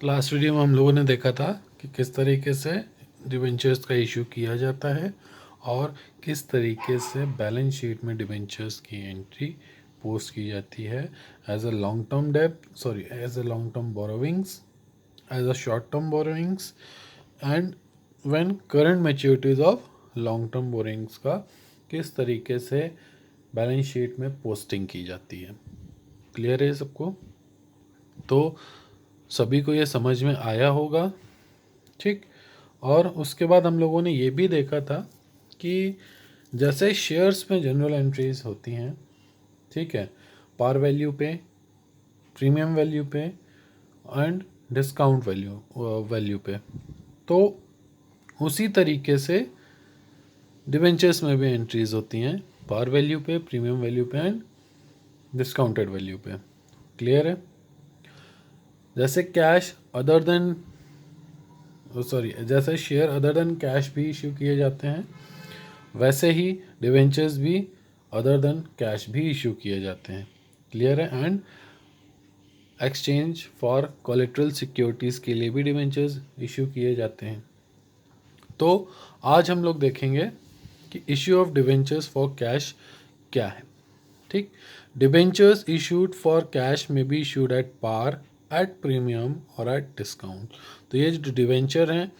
Last video में हम लोगों ने देखा था कि किस तरीके से डिबेंचर्स का इशू किया जाता है और किस तरीके से बैलेंस शीट में डिबेंचर्स की एंट्री पोस्ट की जाती है एज अ लॉन्ग टर्म डेब्ट as a long term borrowings, as a short term borrowings and when current maturities of long term borrowings का किस तरीके से बैलेंस शीट में पोस्टिंग की जाती है। क्लियर है सबको? तो सभी को ये समझ में आया होगा, ठीक। और उसके बाद हम लोगों ने ये भी देखा था कि जैसे शेयर्स में जनरल एंट्रीज होती हैं, ठीक है, पार वैल्यू पे, प्रीमियम वैल्यू पे एंड डिस्काउंट वैल्यू पे, तो उसी तरीके से डिवेंचर्स में भी एंट्रीज होती हैं, पार वैल्यू पे, प्रीमियम वैल्यू पे एंड डिस्काउंटेड वैल्यू पे। क्लियर है? जैसे कैश अदर देन जैसे शेयर अदर देन कैश भी इश्यू किए जाते हैं, वैसे ही डिवेंचर्स भी अदर देन कैश भी इशू किए जाते हैं। क्लियर है? And exchange for collateral securities के लिए भी डिवेंचर्स इशू किए जाते हैं। तो आज हम लोग देखेंगे कि issue of debentures for cash क्या है। ठीक, debentures issued for cash may be issued at par, at premium और एट डिस्काउंट। तो ये जो डिवेंचर हैं,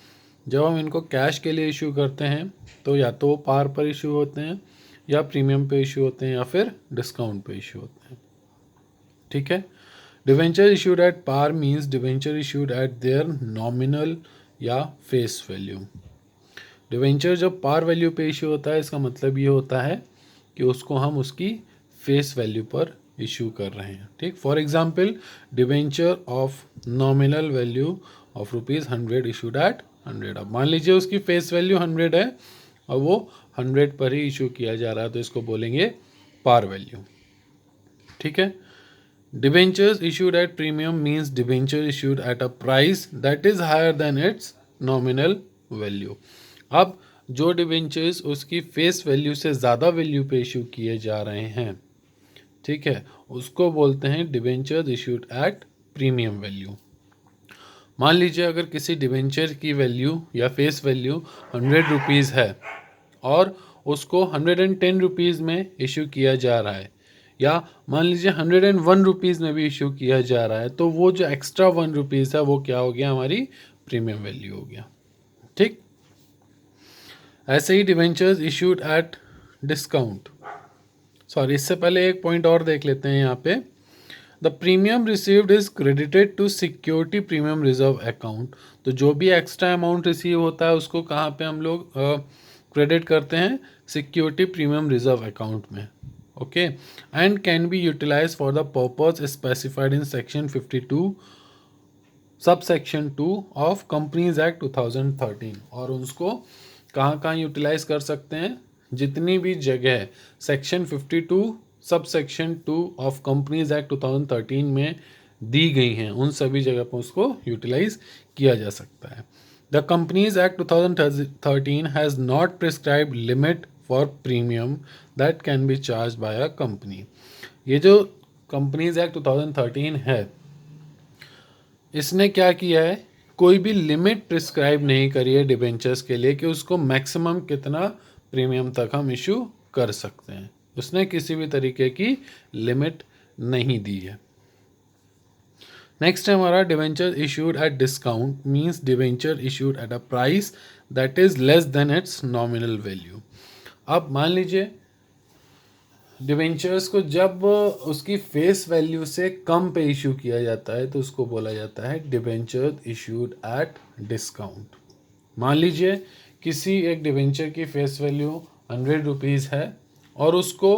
जब हम इनको कैश के लिए इशू करते हैं तो या तो पार पर इशू होते हैं या प्रीमियम पे इशू होते हैं या फिर डिस्काउंट पे इशू होते हैं। ठीक है, debenture issued at par means debenture issued at their nominal या फेस वैल्यू। डिवेंचर जब पार वैल्यू पे इशू होता है, इसका मतलब ये होता है कि उसको हम उसकी फेस वैल्यू पर इशू कर रहे हैं। ठीक, for example debenture of nominal value of ₹100 issued at 100। अब मान लीजिए उसकी फेस वैल्यू 100 है और वो 100 पर ही इशू किया जा रहा है, तो इसको बोलेंगे पार वैल्यू। ठीक है, debentures issued at premium means debenture issued at a price that is higher than its nominal value. अब जो डिवेंचर्स उसकी फेस वैल्यू से ज़्यादा वैल्यू पे इशू किए जा रहे हैं, ठीक है, उसको बोलते हैं debentures issued at premium value. मान लीजिए अगर किसी डिवेंचर की वैल्यू या फेस वैल्यू 100 रुपीज़ है और उसको 110 रुपीज़ में इशू किया जा रहा है, या मान लीजिए 101 रुपीज़ में भी इशू किया जा रहा है, तो वो जो एक्स्ट्रा 1 रुपीज़ है वो क्या हो गया, हमारी प्रीमियम वैल्यू हो गया। ठीक, ऐसे ही डिवेंचर्स इशूड एट डिस्काउंट, इससे पहले एक पॉइंट और देख लेते हैं यहाँ पे। The premium received is credited to security premium reserve account. तो जो भी एक्स्ट्रा अमाउंट रिसीव होता है उसको कहाँ पे हम लोग क्रेडिट करते हैं, सिक्योरिटी प्रीमियम रिजर्व अकाउंट में। Okay, and can be utilise for the purpose specified in section 52 sub section 2 of companies act 2013। और उसको कहाँ कहाँ यूटिलाइज कर सकते हैं, जितनी भी जगह section 52 sub section 2 of companies act 2013 में दी गई हैं, उन सभी जगह पर उसको यूटिलाइज किया जा सकता है। The companies act 2013 has not prescribe limit for premium that can be charge by a company. ये जो कंपनीज एक्ट 2013 है, इसने क्या किया है, कोई भी लिमिट प्रिस्क्राइब नहीं करी है डिबेंचर्स के लिए कि उसको मैक्सिमम कितना प्रीमियम तक हम इशू कर सकते हैं। उसने किसी भी तरीके की लिमिट नहीं दी है। नेक्स्ट है हमारा debenture issued at discount means debenture issued at a price that is less than its nominal value. अब मान लीजिए डिवेंचर्स को जब उसकी फेस वैल्यू से कम पे इशू किया जाता है तो उसको बोला जाता है डिवेंचर इशूड एट डिस्काउंट। मान लीजिए किसी एक डिवेंचर की फेस वैल्यू 100 रुपीज़ है और उसको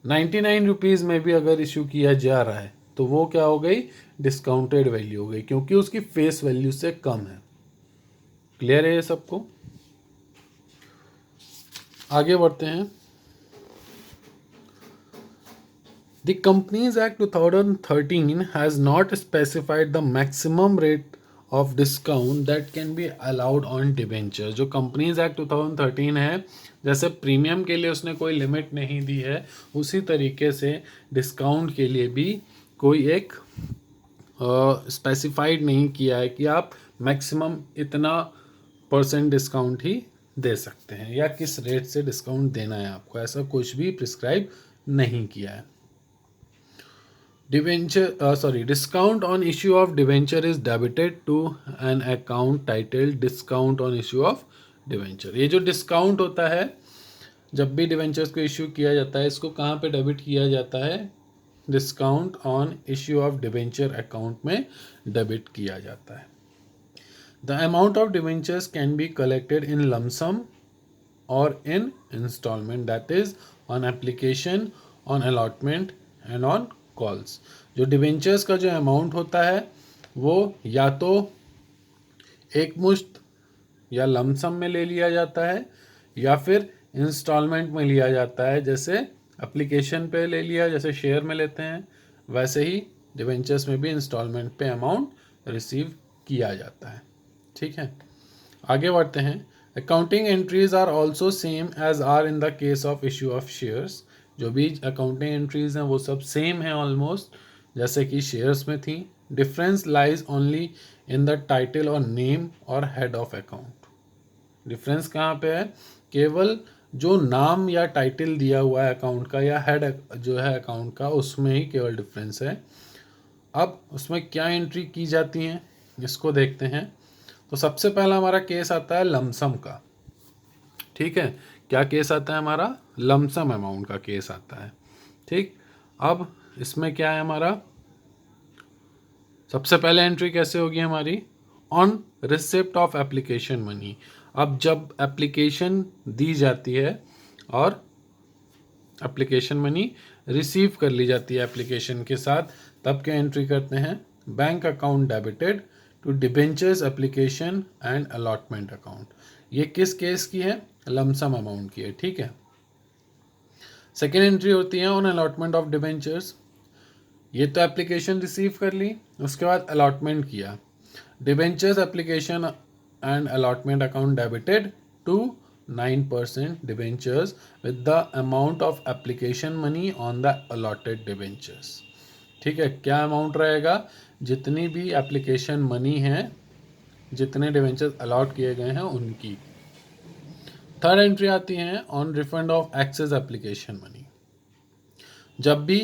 99 रुपीज़ में भी अगर इशू किया जा रहा है तो वो क्या हो गई, डिस्काउंटेड वैल्यू हो गई, क्योंकि उसकी फेस वैल्यू से कम है। क्लियर है ये सबको? आगे बढ़ते हैं। The Companies Act 2013 has not specified the maximum rate of discount that can be allowed on debenture। जो Companies Act 2013 है, जैसे प्रीमियम के लिए उसने कोई लिमिट नहीं दी है, उसी तरीके से डिस्काउंट के लिए भी कोई एक स्पेसिफाइड नहीं किया है कि आप मैक्सिमम इतना % डिस्काउंट ही दे सकते हैं या किस रेट से डिस्काउंट देना है आपको, ऐसा कुछ भी प्रिस्क्राइब नहीं किया है। Discount on issue of debenture is debited to an account titled discount on issue of debenture. ये जो डिस्काउंट होता है जब भी डिवेंचर्स को इश्यू किया जाता है, इसको कहाँ पे डेबिट किया जाता है? Discount on issue of debenture account में डेबिट किया जाता है। The amount of debentures can be collected in lump sum और in instalment, that is on application, on allotment and on calls. जो डिवेंचर्स का जो अमाउंट होता है वो या तो एक मुश्त या लमसम में ले लिया जाता है या फिर इंस्टॉलमेंट में लिया जाता है। जैसे एप्लीकेशन पे ले लिया, जैसे शेयर में लेते हैं, वैसे ही डिवेंचर्स में भी इंस्टॉलमेंट पे अमाउंट रिसीव किया जाता है। ठीक है, आगे बढ़ते हैं। Accounting entries are also same as are in the case of issue of shares. जो भी अकाउंटिंग एंट्रीज हैं वो सब सेम है ऑलमोस्ट, जैसे कि शेयर्स में थी। Difference lies only in the title और नेम और हेड ऑफ अकाउंट। डिफरेंस कहाँ पे है? केवल जो नाम या टाइटल दिया हुआ है अकाउंट का या हेड जो है अकाउंट का, उसमें ही केवल डिफरेंस है। अब उसमें क्या एंट्री की जाती हैं इसको देखते हैं। तो सबसे पहला हमारा केस आता है लमसम का। ठीक है, क्या केस आता है हमारा? लमसम अमाउंट का केस आता है। ठीक, अब इसमें क्या है हमारा? सबसे पहले एंट्री कैसे होगी हमारी? On receipt of application money. अब जब एप्लीकेशन दी जाती है और एप्लीकेशन मनी रिसीव कर ली जाती है एप्लीकेशन के साथ, तब क्या एंट्री करते हैं? Bank account debited to debentures application and allotment account. ये किस केस की है? लमसम अमाउंट की है। ठीक है, सेकेंड एंट्री होती है ऑन अलॉटमेंट ऑफ डिबेंचर्स। ये तो एप्लीकेशन रिसीव कर ली, उसके बाद अलॉटमेंट किया। Debentures application and allotment account debited to 9% debentures with the amount of application money on the allotted debentures. ठीक है, क्या अमाउंट रहेगा? जितनी भी एप्लीकेशन मनी है, जितने डिबेंचर्स अलॉट किए गए हैं उनकी। थर्ड एंट्री आती है on refund of excess application money. जब भी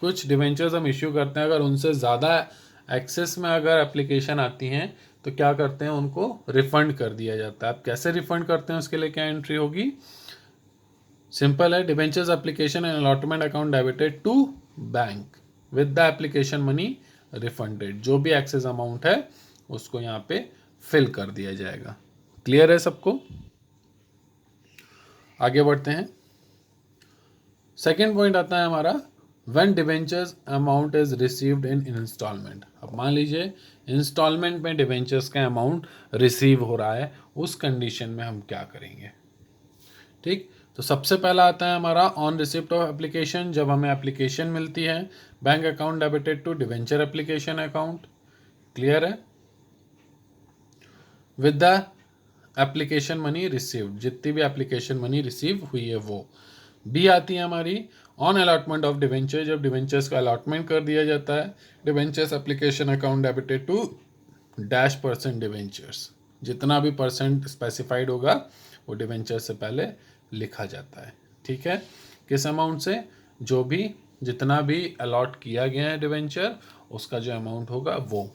कुछ डिवेंचर्स हम इश्यू करते हैं, अगर उनसे ज़्यादा एक्सेस में अगर एप्लीकेशन आती हैं तो क्या करते हैं? उनको रिफंड कर दिया जाता है। अब कैसे रिफंड करते हैं उसके लिए क्या एंट्री होगी? सिंपल है, debentures application and allotment account debited to bank with the application money refunded. जो भी एक्सेस अमाउंट है उसको यहाँ पे फिल कर दिया जाएगा। क्लियर है सबको? आगे बढ़ते हैं। सेकेंड पॉइंट आता है हमारा when debentures amount is received in instalment. अब मान लीजिए इंस्टॉलमेंट में डिवेंचर्स का अमाउंट रिसीव हो रहा है, उस कंडीशन में हम क्या करेंगे? ठीक, तो सबसे पहला आता है हमारा ऑन रिसिप्ट ऑफ एप्लीकेशन। जब हमें एप्लीकेशन मिलती है, bank account debited to debenture application account. Clear है? With the application money received, जितनी भी एप्लीकेशन मनी रिसीव हुई है वो। बी आती है हमारी ऑन अलॉटमेंट ऑफ डिवेंचर। जब डिवेंचर्स का अलॉटमेंट कर दिया जाता है, debentures application account debited to -% debentures. जितना भी परसेंट स्पेसिफाइड होगा वो डिवेंचर से पहले लिखा जाता है। ठीक है, किस अमाउंट से? जो भी जितना भी अलॉट किया गया है डिवेंचर, उसका जो अमाउंट होगा वो।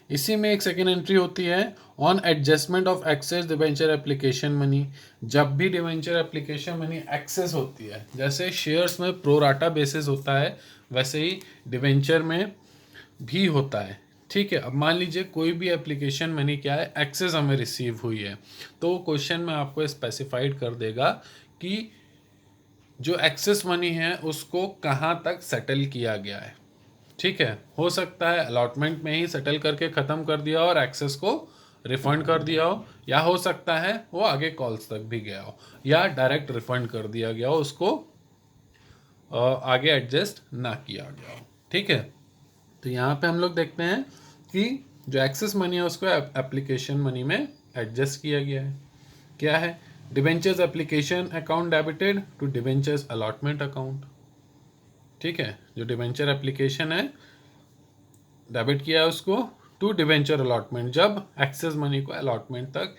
इसी में एक सेकेंड एंट्री होती है on adjustment of excess debenture application money. जब भी डिवेंचर एप्लीकेशन मनी एक्सेस होती है, जैसे शेयर्स में प्रोराटा बेसिस होता है, वैसे ही डिवेंचर में भी होता है। ठीक है, अब मान लीजिए कोई भी एप्लीकेशन मनी क्या है, एक्सेस हमें रिसीव हुई है, तो क्वेश्चन में आपको स्पेसिफाइड कर देगा कि जो एक्सेस मनी है उसको कहाँ तक सेटल किया गया है। ठीक है, हो सकता है अलॉटमेंट में ही सेटल करके ख़त्म कर दिया हो और एक्सेस को रिफंड कर दिया हो, या हो सकता है वो आगे कॉल्स तक भी गया हो, या डायरेक्ट रिफंड कर दिया गया हो, उसको आगे एडजस्ट ना किया गया हो। ठीक है, तो यहाँ पे हम लोग देखते हैं कि जो एक्सेस मनी है उसको एप्लीकेशन मनी में एडजस्ट किया गया है। क्या है? Debentures application account debited to debentures allotment account. ठीक है, जो डिवेंचर एप्लीकेशन है डेबिट किया है उसको टू डिवेंचर अलॉटमेंट, जब एक्सेस मनी को अलॉटमेंट तक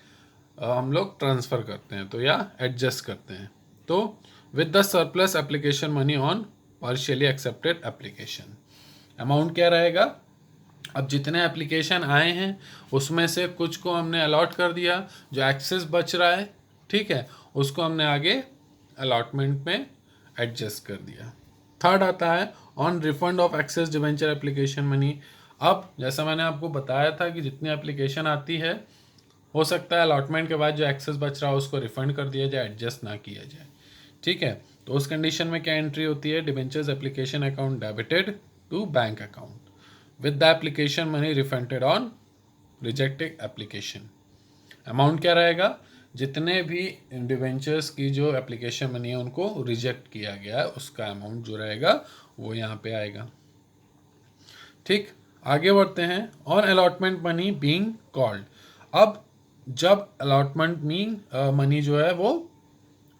हम लोग ट्रांसफ़र करते हैं तो या एडजस्ट करते हैं। तो with the surplus application money on partially accepted application, amount क्या रहेगा, अब जितने एप्लीकेशन आए हैं उसमें से कुछ को हमने अलॉट कर दिया, जो एक्सेस बच रहा है ठीक है उसको हमने आगे अलॉटमेंट में एडजस्ट कर दिया। थर्ड आता है on refund of excess debenture application money. अब जैसा मैंने आपको बताया था कि जितनी एप्लीकेशन आती है हो सकता है अलॉटमेंट के बाद जो एक्सेस बच रहा है उसको रिफंड कर दिया जाए, एडजस्ट ना किया जाए, ठीक है। तो उस कंडीशन में क्या एंट्री होती है, debentures application account debited to bank account with the application money refunded on rejected application. Amount क्या रहेगा, जितने भी डिवेंचर्स की जो एप्लीकेशन मनी है उनको रिजेक्ट किया गया है उसका अमाउंट जो रहेगा वो यहाँ पे आएगा, ठीक। आगे बढ़ते हैं, on allotment money being called. अब जब अलॉटमेंट मनी जो है वो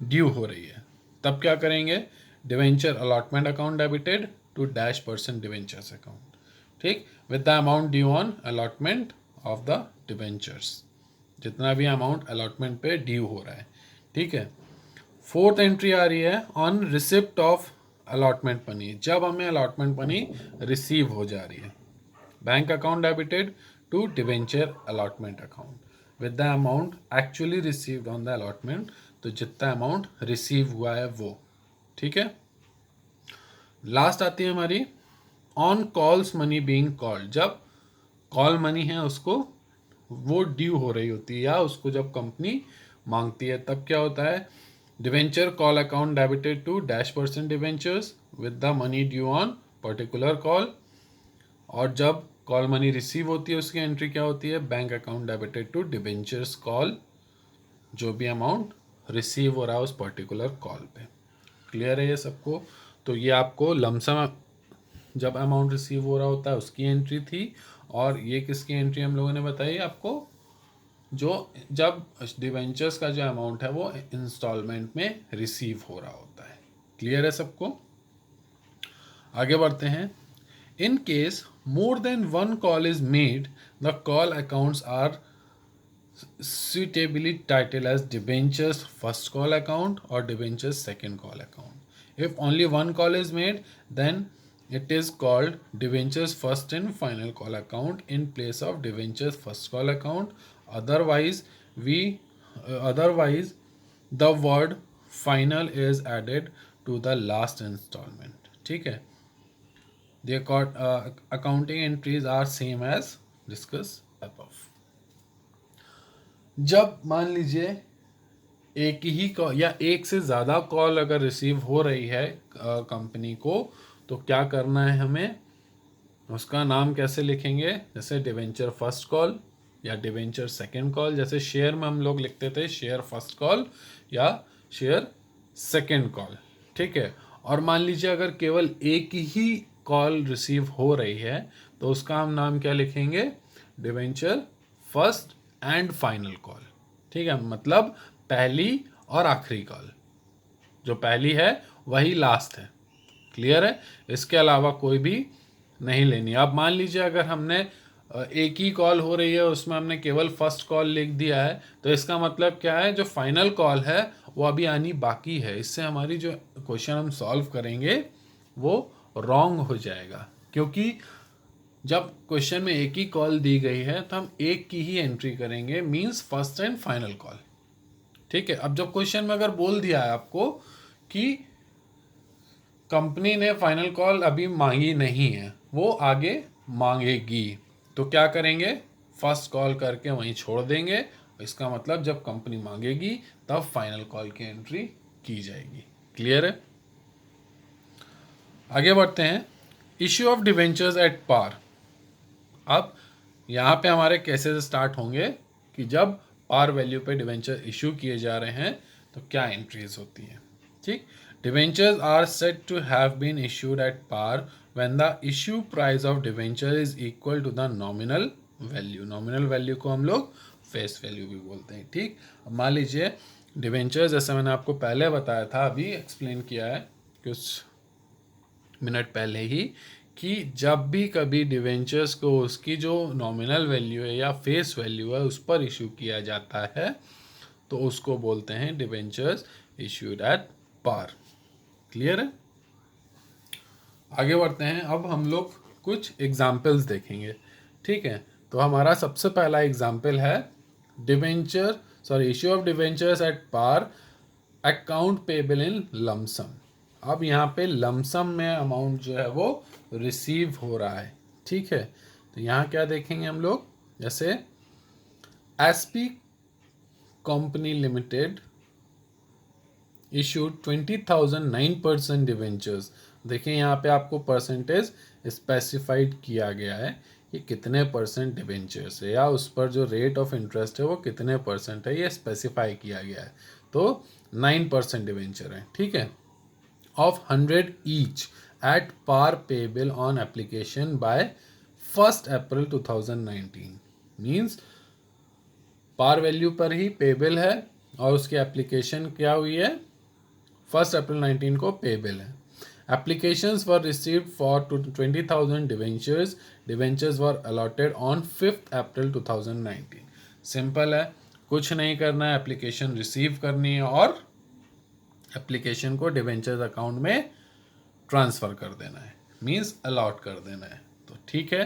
ड्यू हो रही है तब क्या करेंगे, debenture allotment account debited to dash percent debentures account, ठीक, with the amount due on allotment of the debentures, जितना भी अमाउंट अलॉटमेंट पे ड्यू हो रहा है, ठीक है। फोर्थ एंट्री आ रही है on receipt of allotment money, जब हमें अलॉटमेंट मनी रिसीव हो जा रही है, bank account debited to debenture allotment account with the amount actually received on the allotment, तो जितना अमाउंट रिसीव हुआ है वो, ठीक है। लास्ट आती है हमारी on calls money being called, जब कॉल मनी है उसको वो ड्यू हो रही होती है या उसको जब कंपनी मांगती है तब क्या होता है, debenture call account debited to dash percent debentures with the money due on particular call, और जब कॉल मनी रिसीव होती है उसकी एंट्री क्या होती है, bank account debited to debentures call, जो भी अमाउंट रिसीव हो रहा है उस पर्टिकुलर कॉल पे। क्लियर है ये सबको, तो ये आपको लमसम जब अमाउंट रिसीव हो रहा होता है उसकी एंट्री थी, और ये किसकी एंट्री हम लोगों ने बताई आपको, जो जब डिवेंचर्स का जो अमाउंट है वो इंस्टॉलमेंट में रिसीव हो रहा होता है। क्लियर है सबको, आगे बढ़ते हैं। In case more than one call is made, the call accounts are suitably titled as debentures first call account or debentures second call account. If only one call is made, then it is called debentures first and final call account in place of debentures first call account. Otherwise, otherwise the word final is added to the last installment. ठीक है, the accounting entries are same as discussed above. जब मान लीजिए एक ही call या एक से ज़्यादा कॉल अगर रिसीव हो रही है कंपनी को, तो क्या करना है हमें, उसका नाम कैसे लिखेंगे, जैसे डिवेंचर फर्स्ट कॉल या डिवेंचर सेकंड कॉल, जैसे शेयर में हम लोग लिखते थे शेयर फर्स्ट कॉल या शेयर सेकंड कॉल, ठीक है। और मान लीजिए अगर केवल एक ही कॉल रिसीव हो रही है तो उसका हम नाम क्या लिखेंगे, debenture first and final call, ठीक है, मतलब पहली और आखिरी कॉल, जो पहली है वही लास्ट है। क्लियर है, इसके अलावा कोई भी नहीं लेनी। अब मान लीजिए अगर हमने एक ही कॉल हो रही है उसमें हमने केवल फर्स्ट कॉल लिख दिया है, तो इसका मतलब क्या है, जो फाइनल कॉल है वो अभी आनी बाकी है। इससे हमारी जो क्वेश्चन हम सॉल्व करेंगे वो रॉन्ग हो जाएगा, क्योंकि जब क्वेश्चन में एक ही कॉल दी गई है तो हम एक की ही एंट्री करेंगे, means first and final call, ठीक है। अब जब क्वेश्चन में अगर बोल दिया है आपको कि कंपनी ने फाइनल कॉल अभी मांगी नहीं है, वो आगे मांगेगी, तो क्या करेंगे, फर्स्ट कॉल करके वहीं छोड़ देंगे। इसका मतलब जब कंपनी मांगेगी तब फाइनल कॉल की एंट्री की जाएगी। क्लियर है, आगे बढ़ते हैं। Issue of debentures at par. अब यहाँ पे हमारे केसेस स्टार्ट होंगे कि जब पार वैल्यू पे डिवेंचर इशू किए जा रहे हैं तो क्या एंट्रीज होती हैं, ठीक। Debentures are said to have been issued at par when the issue price of debenture is equal to the nominal value. Nominal value को हम लोग फेस वैल्यू भी बोलते हैं, ठीक। अब मान लीजिए डिवेंचर, जैसे मैंने आपको पहले बताया था, अभी एक्सप्लेन किया है कुछ मिनट पहले ही, कि जब भी कभी डिवेंचर्स को उसकी जो नॉमिनल वैल्यू है या फेस वैल्यू है उस पर इशू किया जाता है तो उसको बोलते हैं debentures issued at par. Clear है? आगे बढ़ते हैं। अब हम लोग कुछ एग्जाम्पल्स देखेंगे। ठीक है, तो हमारा सबसे पहला एग्जाम्पल है issue of debentures at par amount payable in lump sum. अब यहाँ पे लमसम में अमाउंट जो है वो रिसीव हो रहा है। ठीक है, तो यहाँ क्या देखेंगे हम लोग, जैसे SP company limited issued 20,000 9% debentures. देखिए यहाँ पे आपको परसेंटेज स्पेसिफाइड किया गया है कि कितने परसेंट डिवेंचर्स है या उस पर जो रेट ऑफ इंटरेस्ट है वो कितने परसेंट है, ये स्पेसिफाई किया गया है। तो 9% डिवेंचर है। ठीक है, of 100 each at par payable on application by 1 April 2019। Means par value पर ही पेबल है और उसकी एप्लीकेशन क्या हुई है, 1 अप्रैल 19 को पेबल है। Applications were received for 20,000 debentures. Debentures were allotted on 5th April 2019. Simple है, कुछ नहीं करना है, एप्लीकेशन रिसीव करनी है और एप्लीकेशन को डिवेंचर्स अकाउंट में ट्रांसफ़र कर देना है, मीन्स अलॉट कर देना है। तो ठीक है,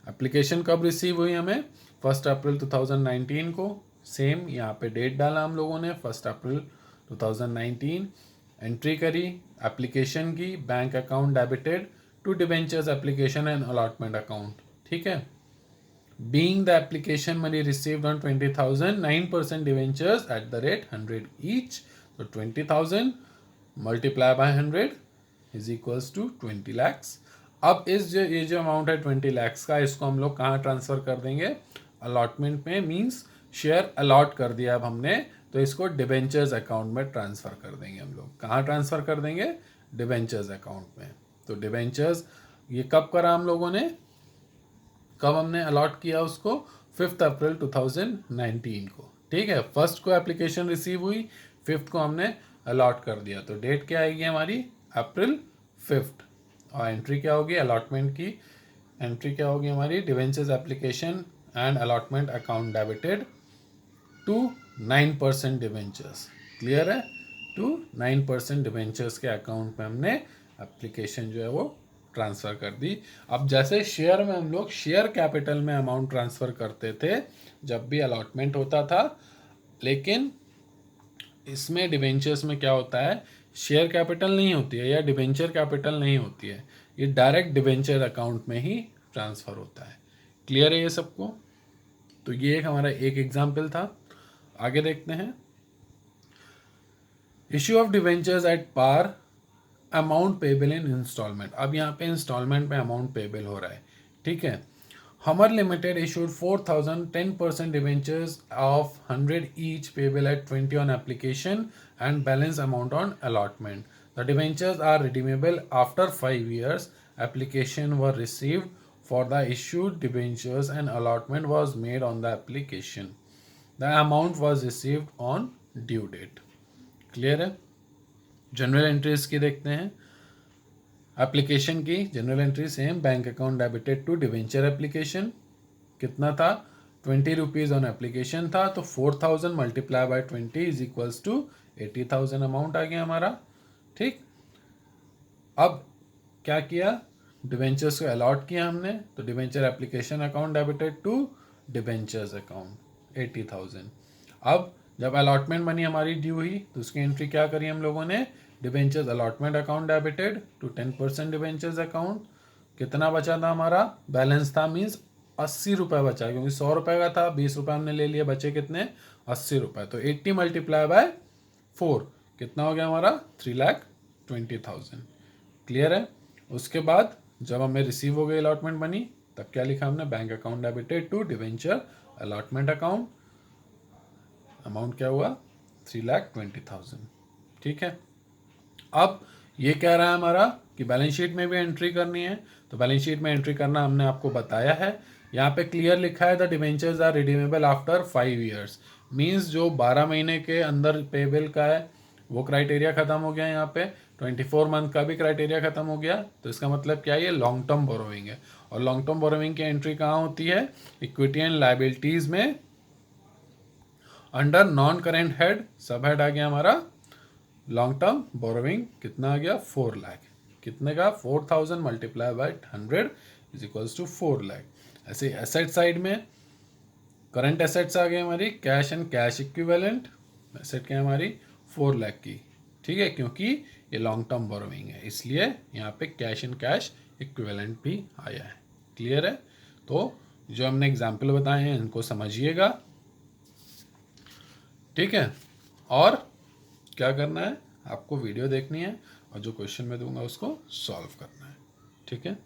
एप्लीकेशन कब रिसीव हुई हमें, 1 अप्रैल 2019 को। सेम यहाँ पे डेट डाला हम लोगों ने, 1 अप्रैल 2019। एंट्री करी एप्लीकेशन की, bank account debited to debentures application and allotment account. ठीक है, being the application money received on 20,000 9% debentures at the rate 100 each. तो 20,000 multiply by 100 is equals to 20 lakhs. अब ये जो अमाउंट है 20 लैक्स का, इसको हम लोग कहाँ ट्रांसफ़र कर देंगे, अलॉटमेंट में। मीन्स शेयर अलॉट कर दिया अब हमने, तो इसको डिवेंचर्स अकाउंट में ट्रांसफ़र कर देंगे हम लोग। कहाँ ट्रांसफ़र कर देंगे, डिवेंचर्स अकाउंट में। तो डिवेंचर्स ये कब करा हम लोगों ने, कब हमने अलॉट किया उसको, 5 अप्रैल 2019 को। ठीक है, 1 को एप्लीकेशन रिसीव हुई, 5 को हमने अलॉट कर दिया। तो डेट क्या आएगी हमारी, अप्रैल 5। और एंट्री क्या होगी अलॉटमेंट की, एंट्री क्या होगी हमारी, debentures application and allotment account debited to 9% debentures. Clear है, टू 9% डिवेंचर्स के अकाउंट में हमने एप्लीकेशन जो है वो ट्रांसफ़र कर दी। अब जैसे शेयर में हम लोग शेयर कैपिटल में अमाउंट ट्रांसफ़र करते थे जब भी अलॉटमेंट होता था, लेकिन इसमें डिवेंचर्स में क्या होता है, शेयर कैपिटल नहीं होती है या डिवेंचर कैपिटल नहीं होती है, ये डायरेक्ट डिवेंचर अकाउंट में ही ट्रांसफ़र होता है। क्लियर है ये सबको? तो ये एक हमारा एक एग्जाम्पल था। आगे देखते हैं, issue of debentures at par amount payable in instalment. अब यहाँ पे इंस्टॉलमेंट में अमाउंट पेबल हो रहा है। ठीक है, हमर limited issued 4,000 10% debentures of 100 each payable at 20 on application and balance amount on allotment. The debentures are redeemable after 5 years. Application were received for the issued debentures and allotment was made on the application. The amount was received on due date. Clear है? Journal entries की देखते हैं। Application की journal entry same, bank account debited to debenture application, कितना था, 20 rupees on application था, तो 4,000 multiply by 20 is equals to 80,000 amount आ गया हमारा। ठीक, अब क्या किया, डिवेंचर्स को अलॉट किया हमने, तो debenture application account debited to debentures account 80,000। अब जब अलॉटमेंट मनी हमारी ड्यू हुई तो उसकी एंट्री क्या करी हम लोगों ने, debentures allotment account debited to 10% debentures account. कितना बचा था हमारा, बैलेंस था, मीन्स 80 रुपये बचा, क्योंकि 100 रुपये का था, 20 रुपये हमने ले लिया, बचे कितने, 80 रुपये। तो 80 मल्टीप्लाई बाय 4 कितना हो गया हमारा, 3,20,000। क्लियर है? उसके बाद जब हमें रिसीव हो गई अलॉटमेंट मनी, तब क्या लिखा हमने, bank account debited to debenture allotment account, amount क्या हुआ, 3,20,000। ठीक है, अब ये कह रहा है हमारा कि बैलेंस शीट में भी एंट्री करनी है, तो बैलेंस शीट में एंट्री करना हमने आपको बताया है। यहाँ पे क्लियर लिखा है the debentures are redeemable after 5 years। Means जो 12 महीने के अंदर पेबल का है वो क्राइटेरिया ख़त्म हो गया यहाँ पे। 24 मंथ का भी क्राइटेरिया खत्म हो गया, तो इसका मतलब क्या है, ये लॉन्ग टर्म बोरोइंग है। और लॉन्ग टर्म बोरोइंग की एंट्री कहाँ होती है, इक्विटी एंड लायबिलिटीज में अंडर नॉन करेंट हेड, सब हेड आ गया हमारा लॉन्ग टर्म बोरोइंग, कितना आ गया 4 लाख, कितने का 4000 multiply by 100 is equals to 4 lakh. ऐसे एसेट साइड में करंट एसेट्स आ गई हमारी cash and cash equivalent, asset क्या है हमारी 4 लाख की, ठीक है, क्योंकि ये लॉन्ग टर्म बोरोइंग है इसलिए यहाँ पे कैश एंड कैश इक्विवेलेंट भी आया है। क्लियर है? तो जो हमने एग्जाम्पल बताए हैं इनको समझिएगा, ठीक है। और क्या करना है, आपको वीडियो देखनी है और जो क्वेश्चन मैं दूंगा उसको सॉल्व करना है, ठीक है।